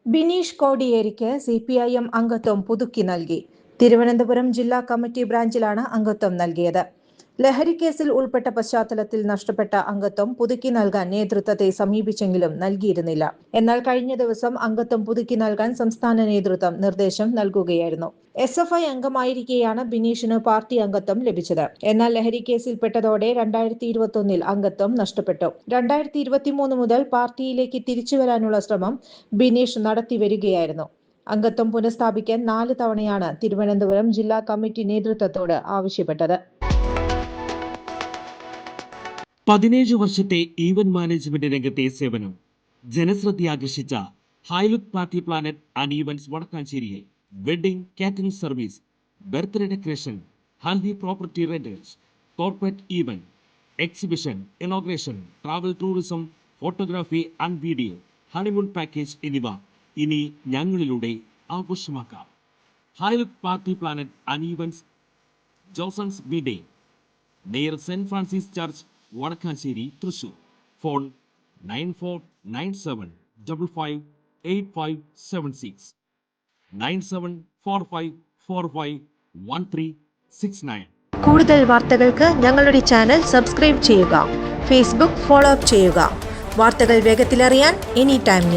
Bineesh കോടിയേരിക്ക് CPIM അംഗത്വം പുതുക്കി നൽകി. തിരുവനന്തപുരം ജില്ലാ കമ്മിറ്റി ബ്രാഞ്ചിലാണ് അംഗത്വം നൽകിയത്. ലഹരിക്കേസിൽ ഉൾപ്പെട്ട പശ്ചാത്തലത്തിൽ നഷ്ടപ്പെട്ട അംഗത്വം പുതുക്കി നൽകാൻ നേതൃത്വത്തെ സമീപിച്ചെങ്കിലും നൽകിയിരുന്നില്ല. എന്നാൽ കഴിഞ്ഞ ദിവസം അംഗത്വം പുതുക്കി നൽകാൻ സംസ്ഥാന നേതൃത്വം നിർദ്ദേശം നൽകുകയായിരുന്നു. SFI അംഗമായിരിക്കെയാണ് ബിനീഷിന് പാർട്ടി അംഗത്വം ലഭിച്ചത്. എന്നാൽ ലഹരിക്കേസിൽപ്പെട്ടതോടെ 2021 അംഗത്വം നഷ്ടപ്പെട്ടു. 2023 മുതൽ പാർട്ടിയിലേക്ക് തിരിച്ചുവരാനുള്ള ശ്രമം ബിനീഷ് നടത്തിവരികയായിരുന്നു. അംഗത്വം പുനഃസ്ഥാപിക്കാൻ 4 തവണയാണ് തിരുവനന്തപുരം ജില്ലാ കമ്മിറ്റി നേതൃത്വത്തോട് ആവശ്യപ്പെട്ടത്. 17 വർഷത്തെ ഈവന്റ് മാനേജ്മെന്റ് രംഗത്തെ സേവനം ജനശ്രദ്ധയാകർഷിച്ച high look party planet and events വടക്കാഞ്ചേരിയിൽ wedding catering service, birthday decoration, haldi property rentals, corporate event, exhibition, inauguration, travel tourism, photography and video, honeymoon package എന്നിവ ഇനി ഞങ്ങളിലൂടെ ആഘോഷമാക്കാം. High look party planet and events, Josons വീഡേ, near saint Francis church, Vadakkanchery, Thrissur. Phone 9497558576 9745451369. കൂടുതൽ വാർത്തകൾക്ക് ഞങ്ങളുടെ channel subscribe ചെയ്യുക. Facebook follow up ചെയ്യുക. വാർത്തകൾ വേഗത്തിലറിയാൻ എനി ടൈം ന്യൂസ്.